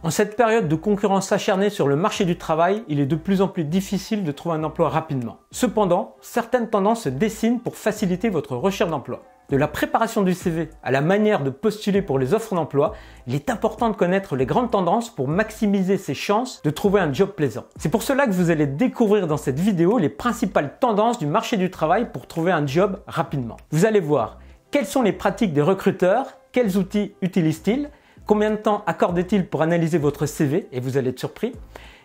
En cette période de concurrence acharnée sur le marché du travail, il est de plus en plus difficile de trouver un emploi rapidement. Cependant, certaines tendances se dessinent pour faciliter votre recherche d'emploi. De la préparation du CV à la manière de postuler pour les offres d'emploi, il est important de connaître les grandes tendances pour maximiser ses chances de trouver un job plaisant. C'est pour cela que vous allez découvrir dans cette vidéo les principales tendances du marché du travail pour trouver un job rapidement. Vous allez voir quelles sont les pratiques des recruteurs, quels outils utilisent-ils, combien de temps accordent-ils pour analyser votre CV et vous allez être surpris,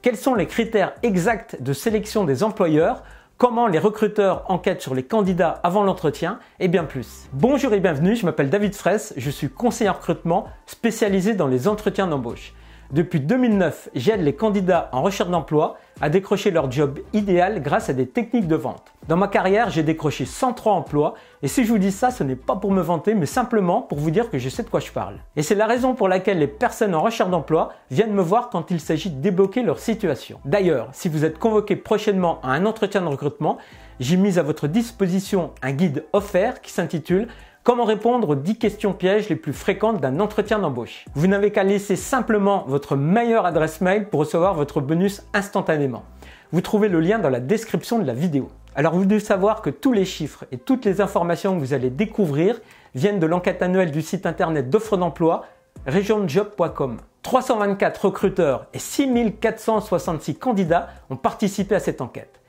quels sont les critères exacts de sélection des employeurs, comment les recruteurs enquêtent sur les candidats avant l'entretien et bien plus. Bonjour et bienvenue, je m'appelle David Fraisse, je suis conseiller en recrutement spécialisé dans les entretiens d'embauche. Depuis 2009, j'aide les candidats en recherche d'emploi à décrocher leur job idéal grâce à des techniques de vente. Dans ma carrière, j'ai décroché 103 emplois et si je vous dis ça, ce n'est pas pour me vanter mais simplement pour vous dire que je sais de quoi je parle. Et c'est la raison pour laquelle les personnes en recherche d'emploi viennent me voir quand il s'agit de débloquer leur situation. D'ailleurs, si vous êtes convoqué prochainement à un entretien de recrutement, j'ai mis à votre disposition un guide offert qui s'intitule Comment répondre aux 10 questions pièges les plus fréquentes d'un entretien d'embauche. Vous n'avez qu'à laisser simplement votre meilleure adresse mail pour recevoir votre bonus instantanément. Vous trouvez le lien dans la description de la vidéo. Alors vous devez savoir que tous les chiffres et toutes les informations que vous allez découvrir viennent de l'enquête annuelle du site internet d'offres d'emploi regionjob.com. 324 recruteurs et 6466 candidats ont participé à cette enquête.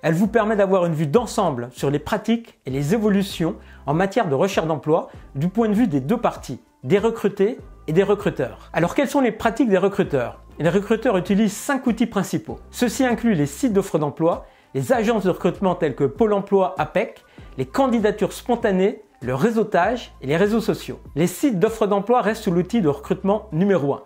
Elle vous permet d'avoir une vue d'ensemble sur les pratiques et les évolutions en matière de recherche d'emploi du point de vue des deux parties, des recrutés et des recruteurs. Alors quelles sont les pratiques des recruteurs? Les recruteurs utilisent 5 outils principaux. Ceux-ci incluent les sites d'offres d'emploi, les agences de recrutement telles que Pôle emploi, APEC, les candidatures spontanées, le réseautage et les réseaux sociaux. Les sites d'offres d'emploi restent l'outil de recrutement numéro 1.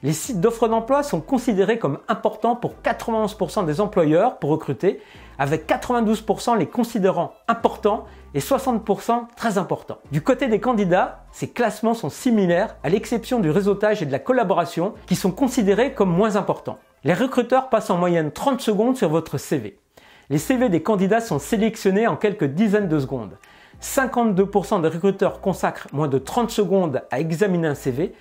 Les sites d'offres d'emploi sont considérés comme importants pour 91% des employeurs pour recruter, avec 92% les considérant importants et 60% très importants. Du côté des candidats, ces classements sont similaires à l'exception du réseautage et de la collaboration qui sont considérés comme moins importants. Les recruteurs passent en moyenne 30 secondes sur votre CV. Les CV des candidats sont sélectionnés en quelques dizaines de secondes. 52% des recruteurs consacrent moins de 30 secondes à examiner un CV,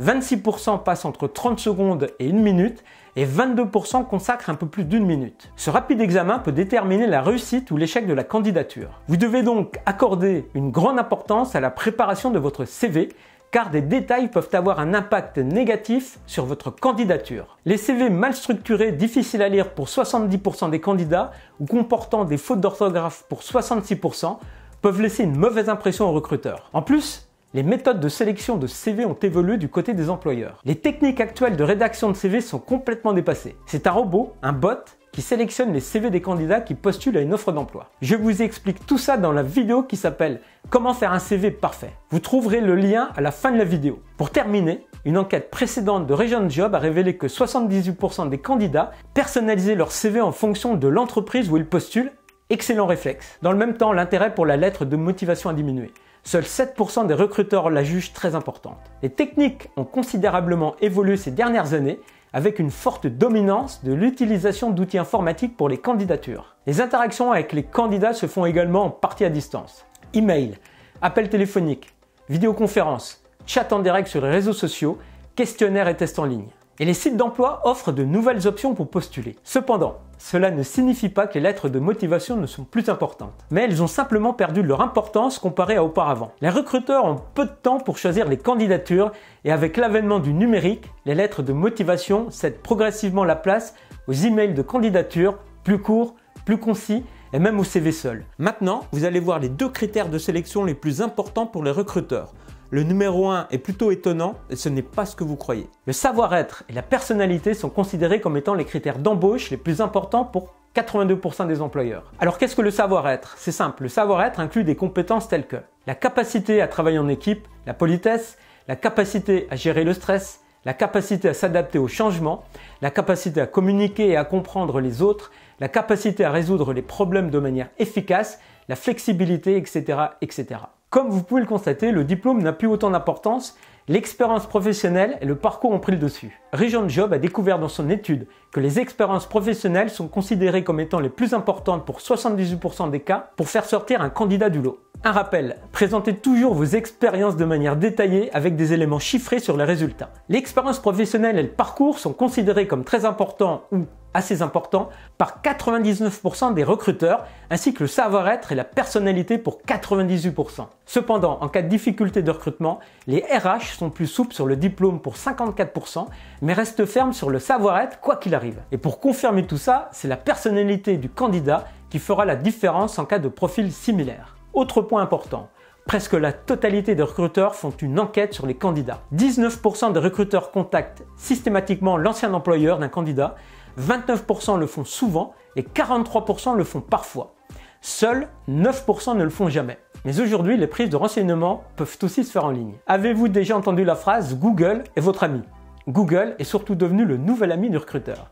26% passent entre 30 secondes et 1 minute et 22% consacrent un peu plus d'1 minute. Ce rapide examen peut déterminer la réussite ou l'échec de la candidature. Vous devez donc accorder une grande importance à la préparation de votre CV car des détails peuvent avoir un impact négatif sur votre candidature. Les CV mal structurés, difficiles à lire pour 70% des candidats ou comportant des fautes d'orthographe pour 66% peuvent laisser une mauvaise impression aux recruteurs. En plus, les méthodes de sélection de CV ont évolué du côté des employeurs. Les techniques actuelles de rédaction de CV sont complètement dépassées. C'est un robot, un bot, qui sélectionne les CV des candidats qui postulent à une offre d'emploi. Je vous explique tout ça dans la vidéo qui s'appelle « Comment faire un CV parfait ». Vous trouverez le lien à la fin de la vidéo. Pour terminer, une enquête précédente de RegionJob a révélé que 78% des candidats personnalisaient leur CV en fonction de l'entreprise où ils postulent. Excellent réflexe. Dans le même temps, l'intérêt pour la lettre de motivation a diminué. Seuls 7% des recruteurs la jugent très importante. Les techniques ont considérablement évolué ces dernières années avec une forte dominance de l'utilisation d'outils informatiques pour les candidatures. Les interactions avec les candidats se font également en partie à distance. Email, appel téléphonique, vidéoconférence, chat en direct sur les réseaux sociaux, questionnaires et tests en ligne. Et les sites d'emploi offrent de nouvelles options pour postuler. Cependant, cela ne signifie pas que les lettres de motivation ne sont plus importantes, mais elles ont simplement perdu leur importance comparée à auparavant. Les recruteurs ont peu de temps pour choisir les candidatures et avec l'avènement du numérique, les lettres de motivation cèdent progressivement la place aux emails de candidature plus courts, plus concis et même au CV seul. Maintenant, vous allez voir les 2 critères de sélection les plus importants pour les recruteurs. Le numéro 1 est plutôt étonnant et ce n'est pas ce que vous croyez. Le savoir-être et la personnalité sont considérés comme étant les critères d'embauche les plus importants pour 82% des employeurs. Alors qu'est-ce que le savoir-être? C'est simple, le savoir-être inclut des compétences telles que la capacité à travailler en équipe, la politesse, la capacité à gérer le stress, la capacité à s'adapter aux changements, la capacité à communiquer et à comprendre les autres, la capacité à résoudre les problèmes de manière efficace, la flexibilité, etc., etc. Comme vous pouvez le constater, le diplôme n'a plus autant d'importance, l'expérience professionnelle et le parcours ont pris le dessus. Region Job a découvert dans son étude que les expériences professionnelles sont considérées comme étant les plus importantes pour 78% des cas pour faire sortir un candidat du lot. Un rappel, présentez toujours vos expériences de manière détaillée avec des éléments chiffrés sur les résultats. L'expérience professionnelle et le parcours sont considérés comme très importants ou assez importants par 99% des recruteurs, ainsi que le savoir-être et la personnalité pour 98%. Cependant, en cas de difficulté de recrutement, les RH sont plus souples sur le diplôme pour 54%, mais restent fermes sur le savoir-être quoi qu'il arrive. Et pour confirmer tout ça, c'est la personnalité du candidat qui fera la différence en cas de profil similaire. Autre point important, presque la totalité des recruteurs font une enquête sur les candidats. 19% des recruteurs contactent systématiquement l'ancien employeur d'un candidat, 29% le font souvent et 43% le font parfois. Seuls 9% ne le font jamais. Mais aujourd'hui, les prises de renseignements peuvent aussi se faire en ligne. Avez-vous déjà entendu la phrase « Google est votre ami » ? Google est surtout devenu le nouvel ami du recruteur.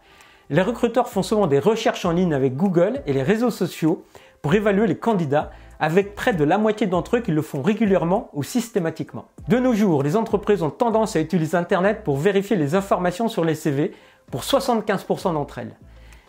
Les recruteurs font souvent des recherches en ligne avec Google et les réseaux sociaux pour évaluer les candidats, avec près de la moitié d'entre eux qui le font régulièrement ou systématiquement. De nos jours, les entreprises ont tendance à utiliser Internet pour vérifier les informations sur les CV pour 75% d'entre elles.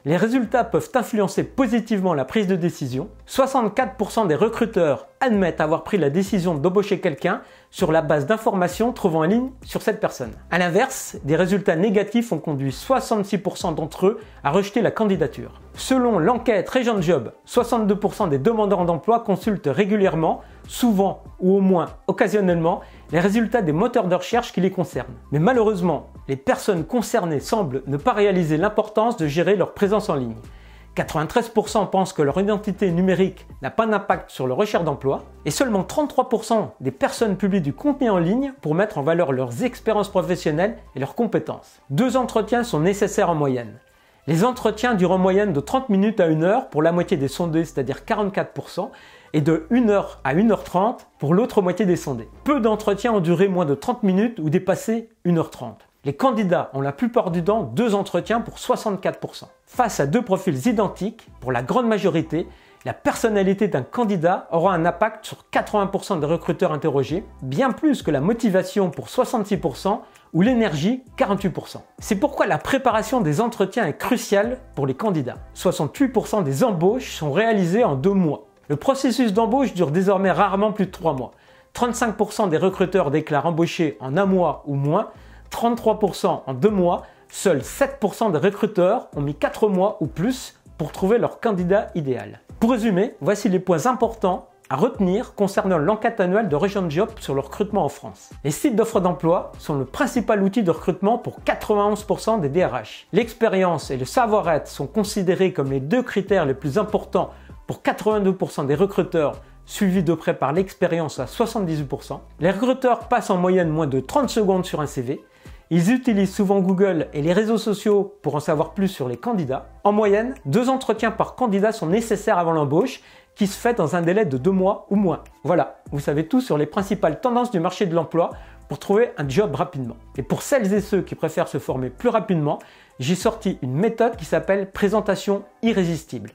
Les résultats peuvent influencer positivement la prise de décision. 64% des recruteurs admettent avoir pris la décision d'embaucher quelqu'un sur la base d'informations trouvant en ligne sur cette personne. A l'inverse, des résultats négatifs ont conduit 66% d'entre eux à rejeter la candidature. Selon l'enquête Region Job, 62% des demandeurs d'emploi consultent régulièrement, souvent ou au moins occasionnellement, les résultats des moteurs de recherche qui les concernent. Mais malheureusement, les personnes concernées semblent ne pas réaliser l'importance de gérer leur présence en ligne. 93% pensent que leur identité numérique n'a pas d'impact sur leur recherche d'emploi et seulement 33% des personnes publient du contenu en ligne pour mettre en valeur leurs expériences professionnelles et leurs compétences. 2 entretiens sont nécessaires en moyenne. Les entretiens durent en moyenne de 30 minutes à 1 heure pour la moitié des sondés, c'est-à-dire 44%, et de 1 heure à 1h30 pour l'autre moitié des sondés. Peu d'entretiens ont duré moins de 30 minutes ou dépassé 1h30. Les candidats ont la plupart du temps 2 entretiens pour 64%. Face à 2 profils identiques, pour la grande majorité, la personnalité d'un candidat aura un impact sur 80% des recruteurs interrogés, bien plus que la motivation pour 66% ou l'énergie 48%. C'est pourquoi la préparation des entretiens est cruciale pour les candidats. 68% des embauches sont réalisées en 2 mois. Le processus d'embauche dure désormais rarement plus de 3 mois. 35% des recruteurs déclarent embaucher en 1 mois ou moins, 33% en 2 mois, seuls 7% des recruteurs ont mis 4 mois ou plus pour trouver leur candidat idéal. Pour résumer, voici les points importants à retenir concernant l'enquête annuelle de Region Job sur le recrutement en France. Les sites d'offres d'emploi sont le principal outil de recrutement pour 91% des DRH. L'expérience et le savoir-être sont considérés comme les 2 critères les plus importants pour 82% des recruteurs, suivis de près par l'expérience à 78%. Les recruteurs passent en moyenne moins de 30 secondes sur un CV. Ils utilisent souvent Google et les réseaux sociaux pour en savoir plus sur les candidats. En moyenne, 2 entretiens par candidat sont nécessaires avant l'embauche, qui se fait dans un délai de 2 mois ou moins. Voilà, vous savez tout sur les principales tendances du marché de l'emploi pour trouver un job rapidement. Et pour celles et ceux qui préfèrent se former plus rapidement, j'ai sorti une méthode qui s'appelle présentation irrésistible.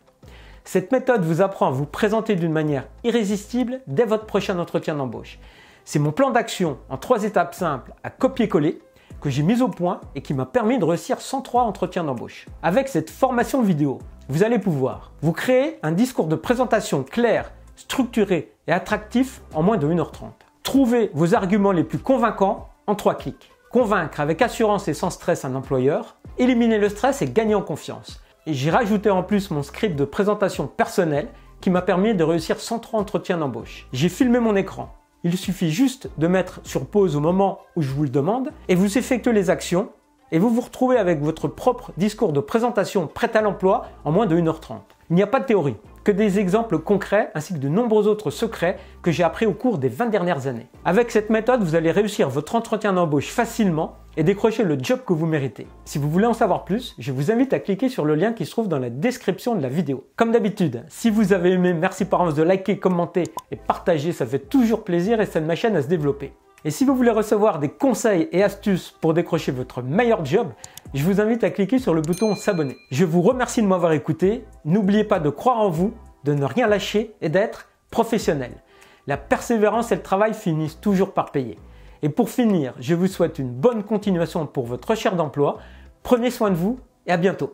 Cette méthode vous apprend à vous présenter d'une manière irrésistible dès votre prochain entretien d'embauche. C'est mon plan d'action en 3 étapes simples à copier-coller que j'ai mis au point et qui m'a permis de réussir 103 entretiens d'embauche. Avec cette formation vidéo, vous allez pouvoir vous créer un discours de présentation clair, structuré et attractif en moins de 1h30. Trouver vos arguments les plus convaincants en 3 clics. Convaincre avec assurance et sans stress un employeur, éliminer le stress et gagner en confiance. Et j'ai rajouté en plus mon script de présentation personnelle qui m'a permis de réussir 103 entretiens d'embauche. J'ai filmé mon écran. Il suffit juste de mettre sur pause au moment où je vous le demande et vous effectuez les actions et vous vous retrouvez avec votre propre discours de présentation prêt à l'emploi en moins de 1h30. Il n'y a pas de théorie, que des exemples concrets ainsi que de nombreux autres secrets que j'ai appris au cours des 20 dernières années. Avec cette méthode, vous allez réussir votre entretien d'embauche facilement et décrocher le job que vous méritez. Si vous voulez en savoir plus, je vous invite à cliquer sur le lien qui se trouve dans la description de la vidéo. Comme d'habitude, si vous avez aimé, merci par avance de liker, commenter et partager, ça fait toujours plaisir et ça aide ma chaîne à se développer. Et si vous voulez recevoir des conseils et astuces pour décrocher votre meilleur job, je vous invite à cliquer sur le bouton s'abonner. Je vous remercie de m'avoir écouté. N'oubliez pas de croire en vous, de ne rien lâcher et d'être professionnel. La persévérance et le travail finissent toujours par payer. Et pour finir, je vous souhaite une bonne continuation pour votre recherche d'emploi. Prenez soin de vous et à bientôt.